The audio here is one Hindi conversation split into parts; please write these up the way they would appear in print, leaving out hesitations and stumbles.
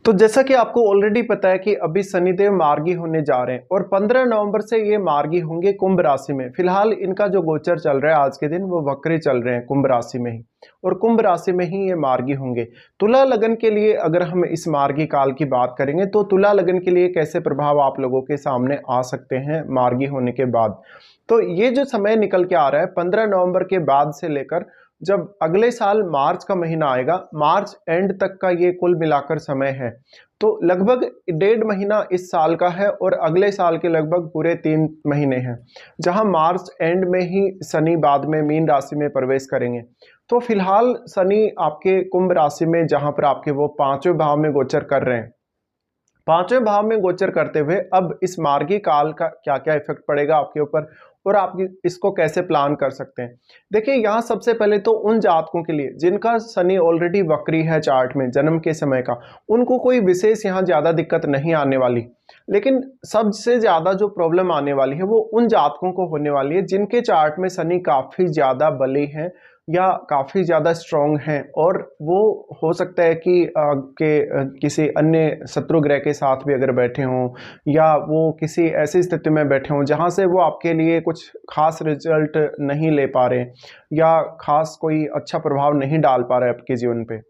तो जैसा कि आपको ऑलरेडी पता है कि अभी शनिदेव मार्गी होने जा रहे हैं और 15 नवंबर से ये मार्गी होंगे कुंभ राशि में। फिलहाल इनका जो गोचर चल रहा है आज के दिन वो वक्री चल रहे हैं कुंभ राशि में ही, और कुंभ राशि में ही ये मार्गी होंगे। तुला लगन के लिए अगर हम इस मार्गी काल की बात करेंगे तो तुला लगन के लिए कैसे प्रभाव आप लोगों के सामने आ सकते हैं मार्गी होने के बाद। तो ये जो समय निकल के आ रहा है 15 नवंबर के बाद से लेकर जब अगले साल मार्च का महीना आएगा, मार्च एंड तक का ये कुल मिलाकर समय है। तो लगभग 1.5 महीना इस साल का है और अगले साल के लगभग पूरे 3 महीने हैं, जहां मार्च एंड में ही शनि बाद में मीन राशि में प्रवेश करेंगे। तो फिलहाल शनि आपके कुंभ राशि में, जहां पर आपके वो 5वें भाव में गोचर कर रहे हैं, 5वें भाव में गोचर करते हुए अब इस मार्गी काल का क्या क्या इफेक्ट पड़ेगा आपके ऊपर और आप इसको कैसे प्लान कर सकते हैं। देखिए, यहाँ सबसे पहले तो उन जातकों के लिए जिनका शनि ऑलरेडी वक्री है चार्ट में जन्म के समय का, उनको कोई विशेष यहाँ ज़्यादा दिक्कत नहीं आने वाली। लेकिन सबसे ज़्यादा जो प्रॉब्लम आने वाली है वो उन जातकों को होने वाली है जिनके चार्ट में शनि काफ़ी ज़्यादा बली है या काफ़ी ज़्यादा स्ट्रॉन्ग हैं, और वो हो सकता है कि किसी अन्य शत्रु ग्रह के साथ भी अगर बैठे हों, या वो किसी ऐसी स्थिति में बैठे हों जहाँ से वो आपके लिए कुछ खास रिजल्ट नहीं ले पा रहे, या खास कोई अच्छा प्रभाव नहीं डाल पा रहे आपके जीवन पे।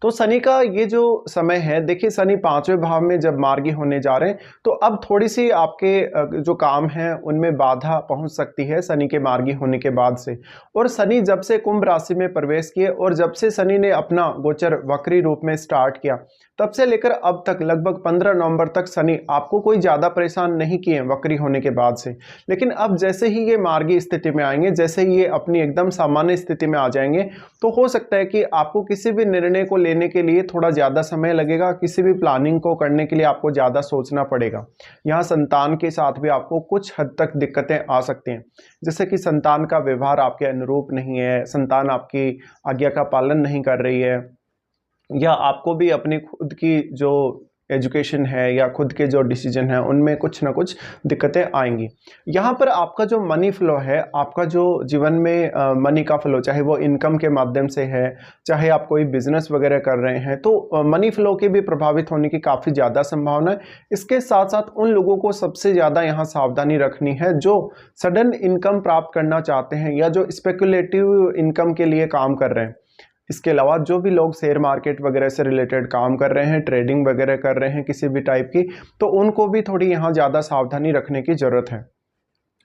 तो शनि का ये जो समय है, देखिए शनि 5वें भाव में जब मार्गी होने जा रहे हैं तो अब थोड़ी सी आपके जो काम है उनमें बाधा पहुंच सकती है शनि के मार्गी होने के बाद से। और शनि जब से कुंभ राशि में प्रवेश किए और जब से शनि ने अपना गोचर वक्री रूप में स्टार्ट किया, तब से लेकर अब तक लगभग 15 नवंबर तक शनि आपको कोई ज़्यादा परेशान नहीं किए वक्री होने के बाद से। लेकिन अब जैसे ही ये मार्गी स्थिति में आएंगे, जैसे ही ये अपनी एकदम सामान्य स्थिति में आ जाएंगे, तो हो सकता है कि आपको किसी भी निर्णय को लेने के लिए थोड़ा ज़्यादा समय लगेगा, किसी भी प्लानिंग को करने के लिए आपको ज़्यादा सोचना पड़ेगा। यहाँ संतान के साथ भी आपको कुछ हद तक दिक्कतें आ सकती हैं, जैसे कि संतान का व्यवहार आपके अनुरूप नहीं है, संतान आपकी आज्ञा का पालन नहीं कर रही है, या आपको भी अपनी खुद की जो एजुकेशन है या खुद के जो डिसीजन है उनमें कुछ ना कुछ दिक्कतें आएंगी। यहाँ पर आपका जो मनी फ्लो है, आपका जो जीवन में मनी का फ्लो, चाहे वो इनकम के माध्यम से है, चाहे आप कोई बिजनेस वगैरह कर रहे हैं, तो मनी फ्लो के भी प्रभावित होने की काफ़ी ज़्यादा संभावना है। इसके साथ साथ उन लोगों को सबसे ज़्यादा यहाँ सावधानी रखनी है जो सडन इनकम प्राप्त करना चाहते हैं या जो स्पेकुलेटिव इनकम के लिए काम कर रहे हैं। इसके अलावा जो भी लोग शेयर मार्केट वगैरह से रिलेटेड काम कर रहे हैं, ट्रेडिंग वगैरह कर रहे हैं किसी भी टाइप की, तो उनको भी थोड़ी यहाँ ज़्यादा सावधानी रखने की ज़रूरत है।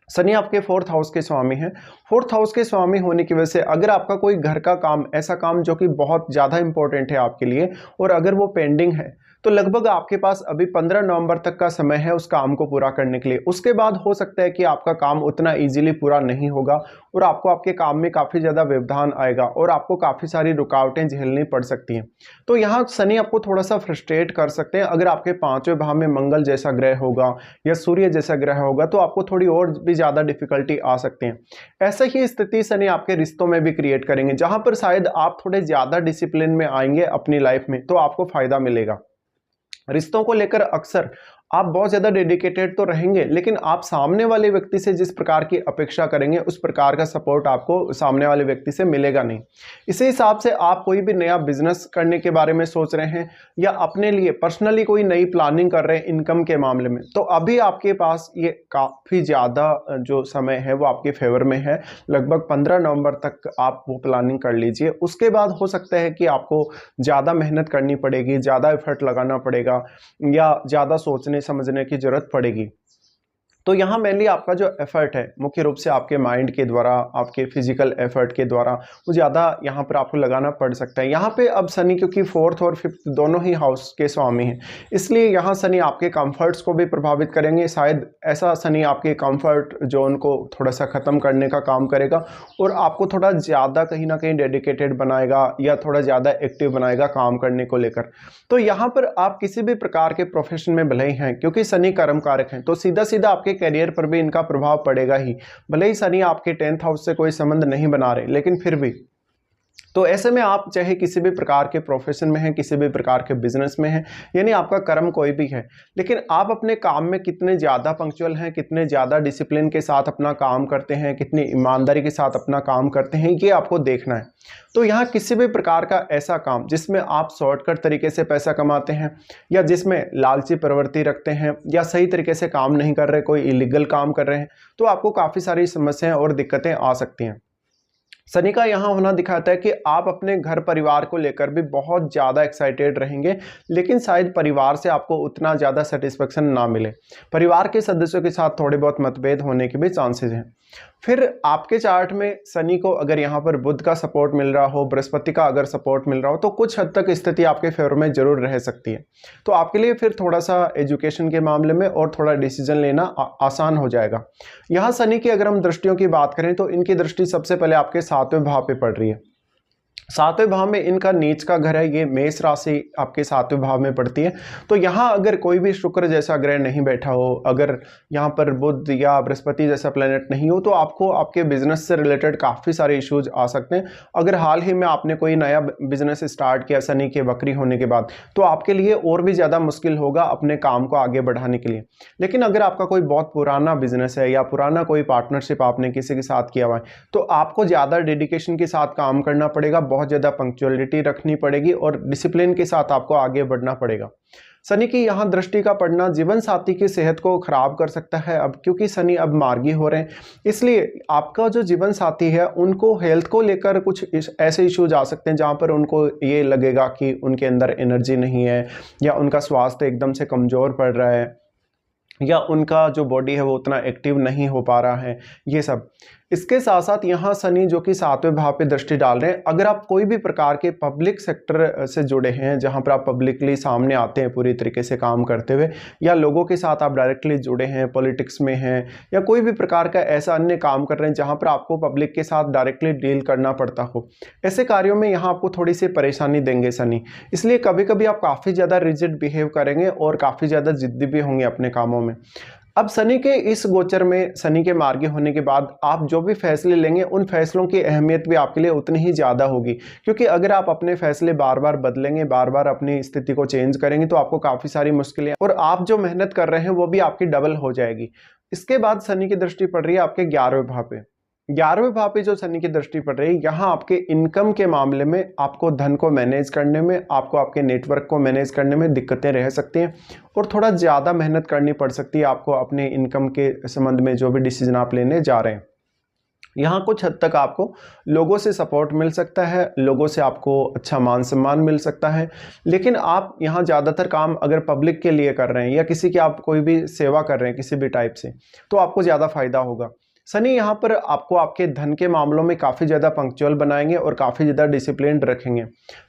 शनि आपके 4th हाउस के स्वामी हैं। 4th हाउस के स्वामी होने की वजह से अगर आपका कोई घर का काम, ऐसा काम जो कि बहुत ज़्यादा इंपॉर्टेंट है आपके लिए, और अगर वो पेंडिंग है, तो लगभग आपके पास अभी 15 नवंबर तक का समय है उस काम को पूरा करने के लिए। उसके बाद हो सकता है कि आपका काम उतना इजीली पूरा नहीं होगा और आपको आपके काम में काफ़ी ज़्यादा व्यवधान आएगा और आपको काफ़ी सारी रुकावटें झेलनी पड़ सकती हैं। तो यहाँ शनि आपको थोड़ा सा फ्रस्ट्रेट कर सकते हैं। अगर आपके 5वें भाव में मंगल जैसा ग्रह होगा या सूर्य जैसा ग्रह होगा तो आपको थोड़ी और भी ज़्यादा डिफिकल्टी आ सकती है। ऐसा ही स्थिति शनि आपके रिश्तों में भी क्रिएट करेंगे, जहाँ पर शायद आप थोड़े ज़्यादा डिसिप्लिन में आएंगे अपनी लाइफ में, तो आपको फ़ायदा मिलेगा। रिश्तों को लेकर अक्सर आप बहुत ज़्यादा डेडिकेटेड तो रहेंगे, लेकिन आप सामने वाले व्यक्ति से जिस प्रकार की अपेक्षा करेंगे उस प्रकार का सपोर्ट आपको सामने वाले व्यक्ति से मिलेगा नहीं। इसी हिसाब से आप कोई भी नया बिजनेस करने के बारे में सोच रहे हैं या अपने लिए पर्सनली कोई नई प्लानिंग कर रहे हैं इनकम के मामले में, तो अभी आपके पास ये काफ़ी ज़्यादा जो समय है वो आपके फेवर में है। लगभग 15 नवंबर तक आप वो प्लानिंग कर लीजिए। उसके बाद हो सकता है कि आपको ज़्यादा मेहनत करनी पड़ेगी, ज़्यादा एफर्ट लगाना पड़ेगा या ज़्यादा सोचने समझने की जरूरत पड़ेगी। तो यहाँ मेनली आपका जो एफर्ट है मुख्य रूप से आपके माइंड के द्वारा, आपके फिजिकल एफर्ट के द्वारा वो ज़्यादा यहाँ पर आपको लगाना पड़ सकता है। यहाँ पे अब शनि क्योंकि 4th और 5th दोनों ही हाउस के स्वामी हैं, इसलिए यहाँ शनि आपके कंफर्ट्स को भी प्रभावित करेंगे। शायद ऐसा शनि आपके कंफर्ट जोन को थोड़ा सा ख़त्म करने का काम करेगा और आपको थोड़ा ज़्यादा कहीं ना कहीं डेडिकेटेड बनाएगा या थोड़ा ज़्यादा एक्टिव बनाएगा काम करने को लेकर। तो यहाँ पर आप किसी भी प्रकार के प्रोफेशन में भले ही हैं, क्योंकि शनि कर्म कारक हैं, तो सीधा सीधा आपके कैरियर पर भी इनका प्रभाव पड़ेगा ही। भले ही शनि आपके 10th हाउस से कोई संबंध नहीं बना रहे, लेकिन फिर भी तो ऐसे में आप चाहे किसी भी प्रकार के प्रोफेशन में हैं, किसी भी प्रकार के बिजनेस में हैं, यानी आपका कर्म कोई भी है, लेकिन आप अपने काम में कितने ज़्यादा पंक्चुअल हैं, कितने ज़्यादा डिसिप्लिन के साथ अपना काम करते हैं, कितनी ईमानदारी के साथ अपना काम करते हैं, ये आपको देखना है। तो यहाँ किसी भी प्रकार का ऐसा काम जिसमें आप शॉर्टकट तरीके से पैसा कमाते हैं, या जिसमें लालची प्रवृत्ति रखते हैं, या सही तरीके से काम नहीं कर रहे, कोई इलीगल काम कर रहे हैं, तो आपको काफ़ी सारी समस्याएं और दिक्कतें आ सकती हैं। शनि का यहाँ होना दिखाता है कि आप अपने घर परिवार को लेकर भी बहुत ज़्यादा एक्साइटेड रहेंगे, लेकिन शायद परिवार से आपको उतना ज़्यादा सेटिस्फेक्शन ना मिले। परिवार के सदस्यों के साथ थोड़े बहुत मतभेद होने के भी चांसेस हैं। फिर आपके चार्ट में शनि को अगर यहाँ पर बुध का सपोर्ट मिल रहा हो, बृहस्पति का अगर सपोर्ट मिल रहा हो, तो कुछ हद तक स्थिति आपके फेवर में जरूर रह सकती है। तो आपके लिए फिर थोड़ा सा एजुकेशन के मामले में और थोड़ा डिसीजन लेना आसान हो जाएगा। यहाँ शनि की अगर हम दृष्टियों की बात करें तो इनकी दृष्टि सबसे पहले आपके 7वें भाव पे पड़ रही है। 7वें भाव में इनका नीच का घर है, ये मेष राशि आपके 7वें भाव में पड़ती है। तो यहाँ अगर कोई भी शुक्र जैसा ग्रह नहीं बैठा हो, अगर यहाँ पर बुध या बृहस्पति जैसा प्लेनेट नहीं हो, तो आपको आपके बिजनेस से रिलेटेड काफ़ी सारे इश्यूज आ सकते हैं। अगर हाल ही में आपने कोई नया बिजनेस स्टार्ट किया शनि के वक्री होने के बाद, तो आपके लिए और भी ज़्यादा मुश्किल होगा अपने काम को आगे बढ़ाने के लिए। लेकिन अगर आपका कोई बहुत पुराना बिजनेस है या पुराना कोई पार्टनरशिप आपने किसी के साथ किया हुआ है, तो आपको ज़्यादा डेडिकेशन के साथ काम करना पड़ेगा, बहुत ज़्यादा पंक्चुअलिटी रखनी पड़ेगी और डिसिप्लिन के साथ आपको आगे बढ़ना पड़ेगा। शनि की यहाँ दृष्टि का पड़ना जीवन साथी की सेहत को खराब कर सकता है, अब क्योंकि शनि अब मार्गी हो रहे हैं, इसलिए आपका जो जीवन साथी है उनको हेल्थ को लेकर कुछ ऐसे इश्यूज आ सकते हैं जहाँ पर उनको ये लगेगा कि उनके अंदर एनर्जी नहीं है, या उनका स्वास्थ्य एकदम से कमज़ोर पड़ रहा है, या उनका जो बॉडी है वो उतना एक्टिव नहीं हो पा रहा है, ये सब। इसके साथ साथ यहाँ शनि जो कि 7वें भाव पे दृष्टि डाल रहे हैं, अगर आप कोई भी प्रकार के पब्लिक सेक्टर से जुड़े हैं, जहाँ पर आप पब्लिकली सामने आते हैं पूरी तरीके से काम करते हुए, या लोगों के साथ आप डायरेक्टली जुड़े हैं, पॉलिटिक्स में हैं, या कोई भी प्रकार का ऐसा अन्य काम कर रहे हैं जहाँ पर आपको पब्लिक के साथ डायरेक्टली डील करना पड़ता हो, ऐसे कार्यों में यहाँ आपको थोड़ी सी परेशानी देंगे शनि। इसलिए कभी कभी आप काफ़ी ज़्यादा रिजिड बिहेव करेंगे और काफ़ी ज़्यादा जिद्दी भी होंगे अपने कामों में। अब शनि के इस गोचर में, शनि के मार्गी होने के बाद आप जो भी फैसले लेंगे उन फैसलों की अहमियत भी आपके लिए उतनी ही ज़्यादा होगी, क्योंकि अगर आप अपने फैसले बार बार बदलेंगे, बार बार अपनी स्थिति को चेंज करेंगे, तो आपको काफ़ी सारी मुश्किलें और आप जो मेहनत कर रहे हैं वो भी आपकी डबल हो जाएगी। इसके बाद शनि की दृष्टि पड़ रही है आपके 11वें भाव पे। 11वें भाव पे जो शनि की दृष्टि पड़ रही है, यहाँ आपके इनकम के मामले में, आपको धन को मैनेज करने में, आपको आपके नेटवर्क को मैनेज करने में दिक्कतें रह सकती हैं और थोड़ा ज़्यादा मेहनत करनी पड़ सकती है आपको अपने इनकम के संबंध में जो भी डिसीजन आप लेने जा रहे हैं। यहाँ कुछ हद तक आपको लोगों से सपोर्ट मिल सकता है, लोगों से आपको अच्छा मान सम्मान मिल सकता है, लेकिन आप यहाँ ज़्यादातर काम अगर पब्लिक के लिए कर रहे हैं या किसी की आप कोई भी सेवा कर रहे हैं किसी भी टाइप से, तो आपको ज़्यादा फायदा होगा। शनि यहाँ पर आपको आपके धन के मामलों में काफ़ी ज़्यादा पंक्चुअल बनाएंगे और काफ़ी ज़्यादा डिसिप्लिन्ड रखेंगे।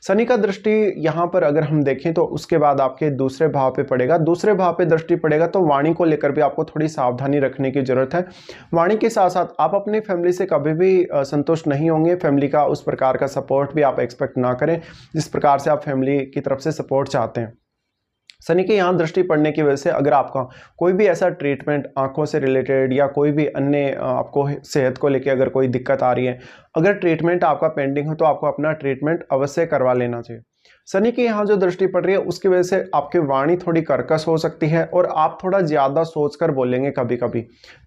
शनि का दृष्टि यहाँ पर अगर हम देखें तो उसके बाद आपके दूसरे भाव पे पड़ेगा, दूसरे भाव पे दृष्टि पड़ेगा तो वाणी को लेकर भी आपको थोड़ी सावधानी रखने की ज़रूरत है। वाणी के साथ साथ आप अपनी फैमिली से कभी भी संतुष्ट नहीं होंगे, फैमिली का उस प्रकार का सपोर्ट भी आप एक्सपेक्ट ना करें जिस प्रकार से आप फैमिली की तरफ से सपोर्ट चाहते हैं। शनि की यहाँ दृष्टि पड़ने की वजह से अगर आपका कोई भी ऐसा ट्रीटमेंट आंखों से रिलेटेड या कोई भी अन्य आपको सेहत को लेकर अगर कोई दिक्कत आ रही है, अगर ट्रीटमेंट आपका पेंडिंग हो तो आपको अपना ट्रीटमेंट अवश्य करवा लेना चाहिए। शनि की यहाँ जो दृष्टि पड़ रही है उसकी वजह से आपकी वाणी थोड़ी कर्कश हो सकती है और आप थोड़ा ज़्यादा सोचकर बोलेंगे कभी कभी,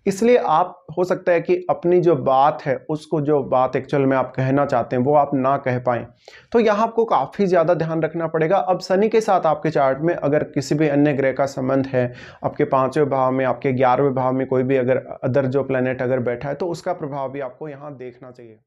इसलिए आप हो सकता है कि अपनी जो बात है उसको, जो बात एक्चुअल में आप कहना चाहते हैं वो आप ना कह पाएँ, तो यहाँ आपको काफ़ी ज़्यादा ध्यान रखना पड़ेगा। अब शनि के साथ आपके चार्ट में अगर किसी भी अन्य ग्रह का संबंध है, आपके 5वें भाव में, आपके 11वें भाव में कोई भी अगर अदर जो प्लैनेट अगर बैठा है, तो उसका प्रभाव भी आपको यहाँ देखना चाहिए।